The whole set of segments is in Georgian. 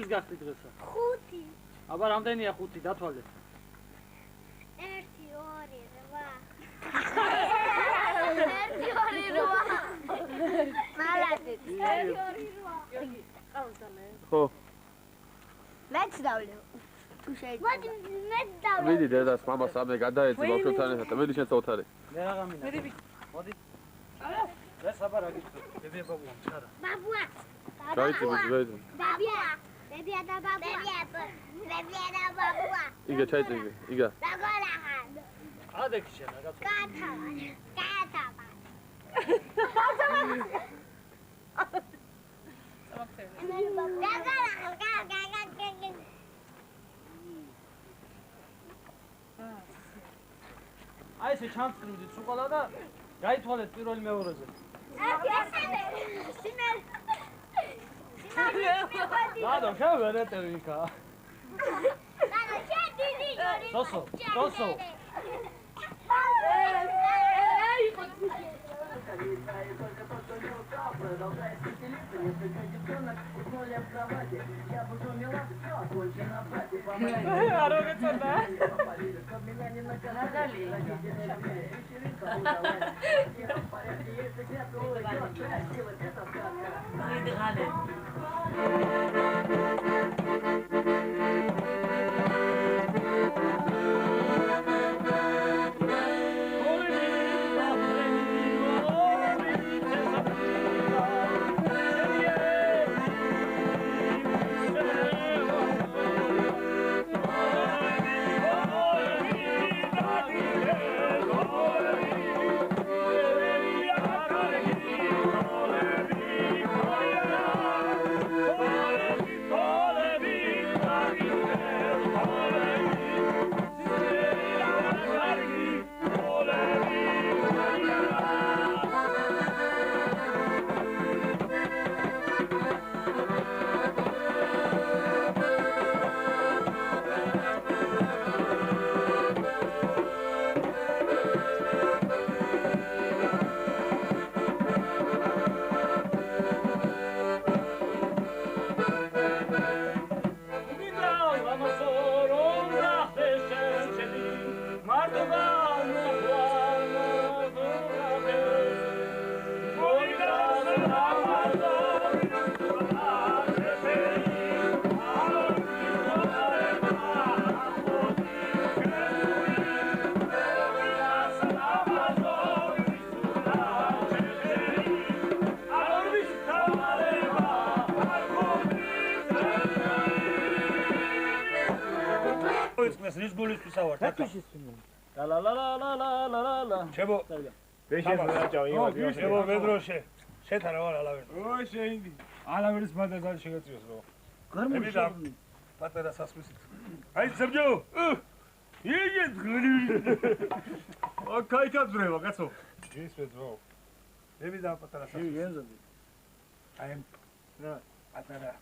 ის გახდი დღესა? 5. აბა რამდენია 5 დათვალე? 1 2 8. მალადეთ. 1 2 8. ხო. მეც დავლევ. თუ შეიძლება. მეც დავლევ. მიდი დედას მამას ამე გადაეცე ბავშვთან ერთად. მედი შენც ოთარი. მე რა გამინდა? მოდი. ეს აბა რა გიქნა? ბებია ბაბუა მჩარა. ბაბუა. გაიწი ბებია. ბებია. ბებია და ბაბუა. ბებია და ბაბუა. იგა ჩაიწიგე. იგა. დაგოლახან. ადექი შენ რაღაცა. გათავან. აი ესე ჩამწრიდით უყალა და გაითვალეთ პირველი მეორეზე. ლადო, შევერეთები იქა. ლადო, შედი. სოსო. Продолжая стелиться, несколько девчонок уснули в кровати. Я безумела, все окончено, братья, помогите. Попали, чтоб меня не наказали. Родители объявили, вечеринка удалась. Я в порядке, если где-то уйдет, красиво, это сказка. რის გულისთვის ავარ თაკა ლა ჩემო ბეშეს რაჭავ იმას ჩემო მედროშე შეთან რა ვარ ალავერ ой შეინდი ალავერის მანდაზარი შეგაწიოს რო გარმოშობნი პატარა სასმისით აი სერჯო იგი აკაიკად ბრევა კაცო ის მედრო მე და პატარა სასმისით აი რა პატარა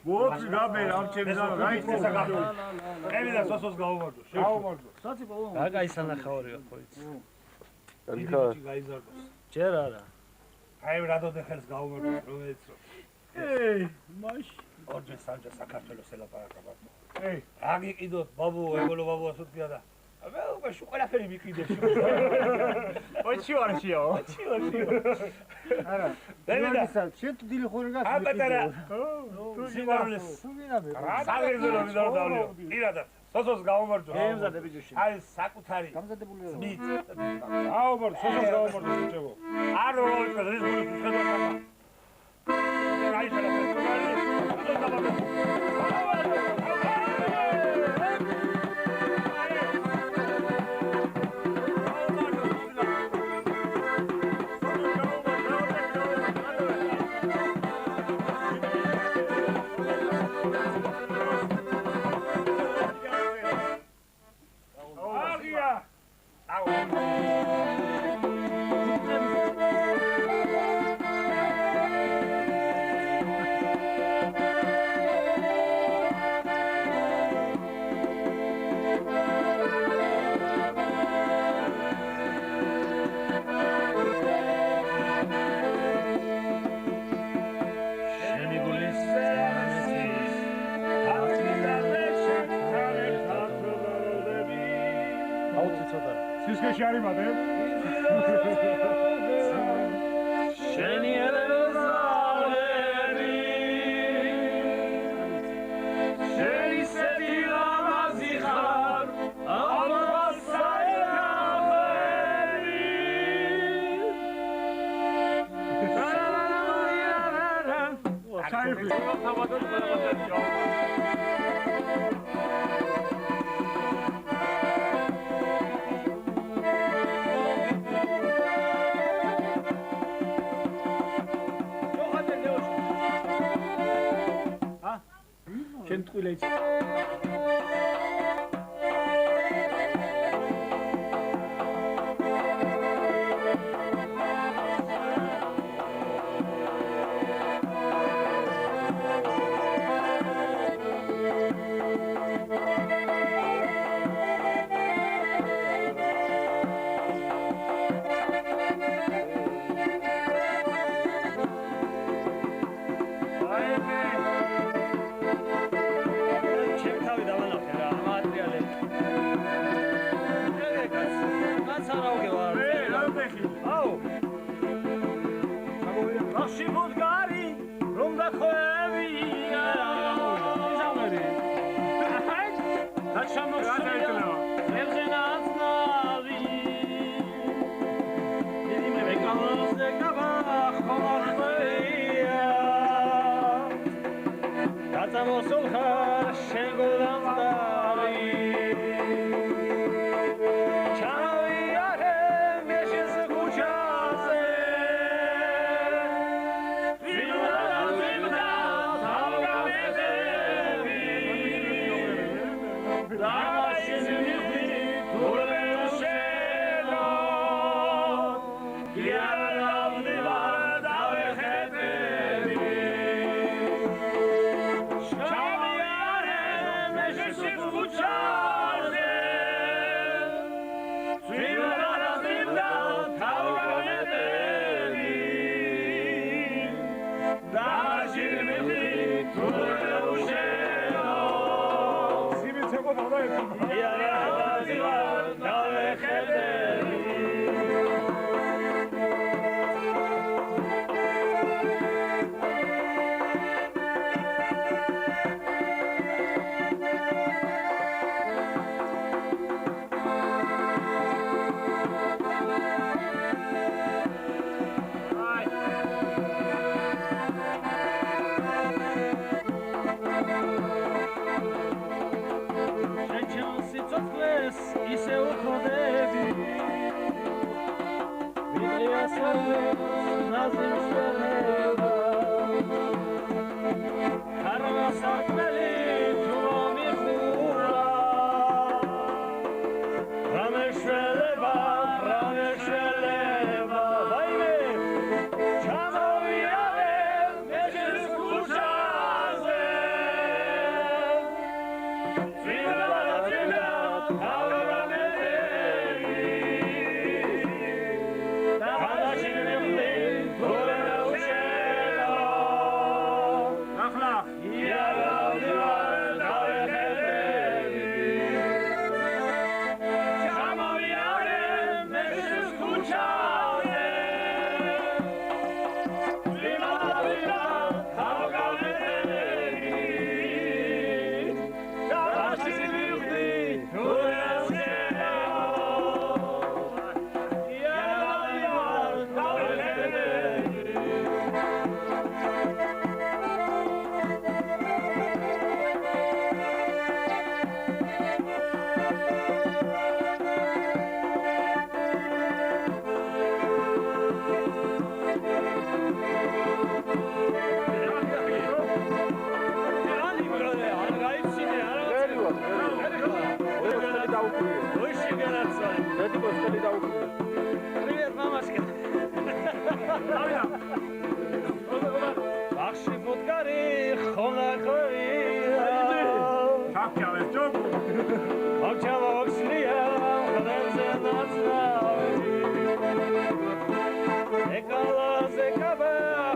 მოწ გამე ამ ჩემს გაიწესა გახო მე და სოსოს გავუმარჯო გავუმარჯო საცი ბოლო რა გაისანახავარია ხო იცი განიხა გაიზარდოს ჯერ არა აი რადოდე ხელს გავუმარჯო რომელიც ეი მაშ ორჯერ სამჯერ საქართველოს ელაპარაკებად ეი რა გიყიდოთ ბაბუ ეგოლო ბაბუა სუტია და აბა უყურე ყველაფერი მიყიდე ოჩი ვარშიო არა დაგისალ შენ დილი ხორგა აბატარა თუ სიმარლეს სუგინაბე რა საგეზელო მიდავლიო ირადა სოსოს გავუმარჯო ემზადები ჯოში აი საკუთარი გამზადებული მით აუმარჯო სოსოს გაუმარჯო ჩემო არ როლიკა რის გულის ხედავდა აი ცოტა. სისქეში არის მადე? შენი ელეზარები შენი სეთი ლამაზი ხარ ამას საერთაფერი საერთოდ თავადოდ გადაგაცემა. შენ ტყუილე იცი. Привет, мамашка. Бахши фоткари, хонакори. Какя лесток? Какя локсния, ханемзенацнави. Екала зекаба,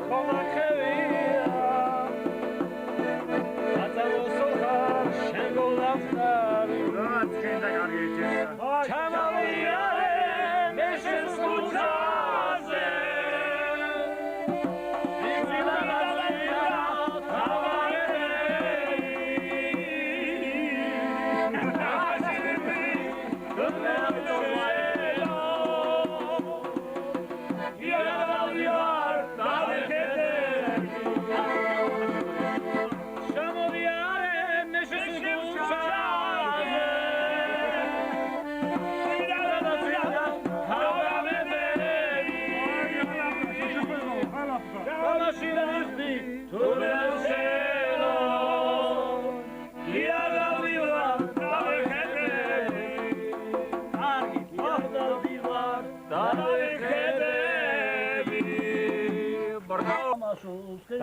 хонакевия. Атавосоха, шенгол нафтари. რაც შენ და კარგი ეჭერა. Ჩამავი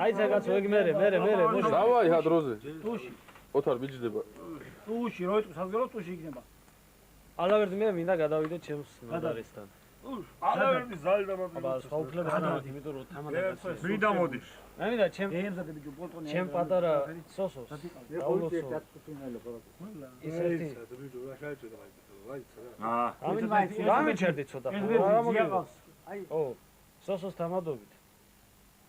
დაიცა კაცო ეგ მერე მოშ. დავაი ჰა დროზე. ტუში. ოთარ ბიჯდება. ტუში, რო იტყვი საზღვაო ტუში იქნება. ალავერდი მე მინდა გადავიდე ჩემს ნოდარესთან. ალავერდი ზალი და აბა სხვა უფლება არ აქვს, იმიტომ რომ თამადა გასცეს. მინდა მოდის. მე მინდა ჩემ ემზადე ბიჭო პოლტონი. ჩემ პატარა სოსოს. დაულოცო. ისეთი. გამიჩერდი ცოტა. რა მოგიყავს? ო, სოსოს თამადობით.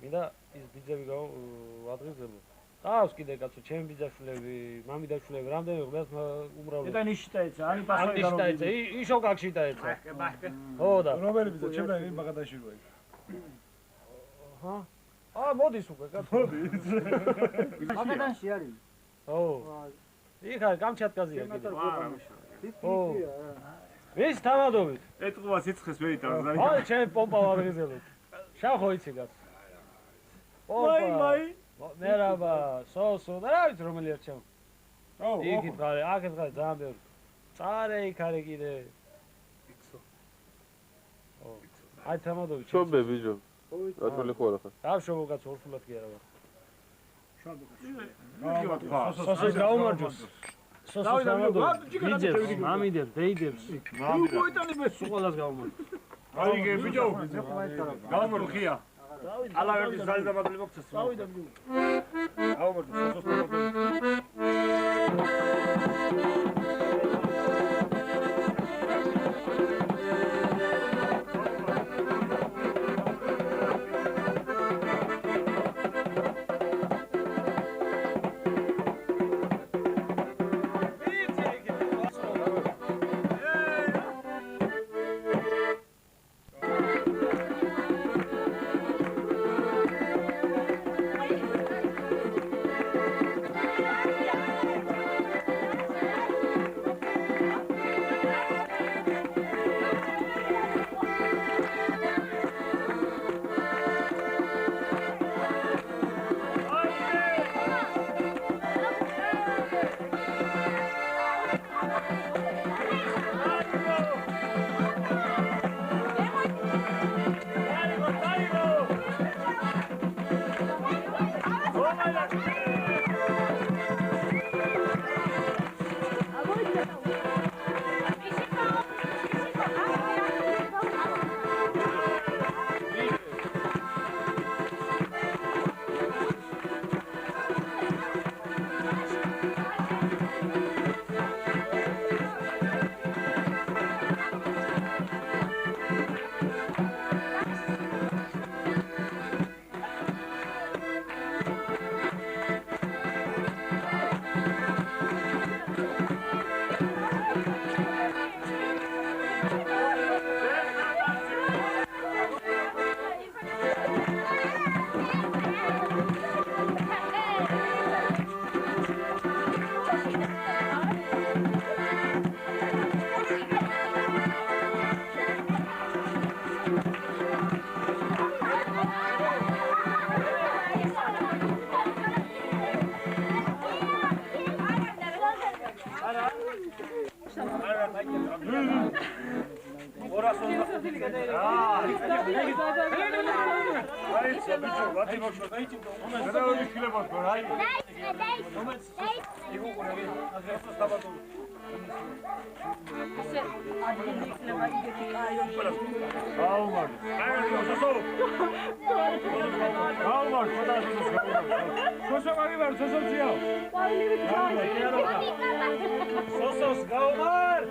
მინდა ის ბიძები გავადღიზებო. ყავს კიდე კაცო, ჩემი ბიძაშვილები, მამიდაშვილები, რამდენი ღმერთს უმრავლეს. და ნიშიტაეცა, ანი პასაი ნიშიტაეცა, იშო კაქშიტაეცა. ო და. რომელი ბიძა, ჩემთან იმ ბაგადაშირო იქ. ჰა? აა მოდის უკვე კაცო. მოდის. ბაგადანში არის. ო. იქ არის კამჩატკაზია კიდე. ო. ვის თამადობით? ეთყობა სიცხეს მეიტანს. აი, ჩემი პომპა ვაღიზელოთ. შახო იცი კაცო. მაი. მერაბა, სოსო, და რა ვიცი რომელი არჩევ. ო, იქით ხარ, აქეთ ხარ ძალიან ბევრი. წარე იქ არის კიდე. ო. აი თამადობი. შობე ბიჯო. რატო ხوارა ხარ? დავშობო კაცო, ორსულად კი არა ვარ. შობე. სოსოს გაუმარჯოს. სოსოს თამადობი. ბიძებს, მამიდებს, დეიდებს. მოიტანებეს. სულას გაუმარჯოს. აი გე ბიჯო. გამორ ხია. ალავერდი ზალი და მაგალი მოგცეს. წავიდა ბიჭო. გამორ სოსოს თამადობი. სოსოს გაუმარ!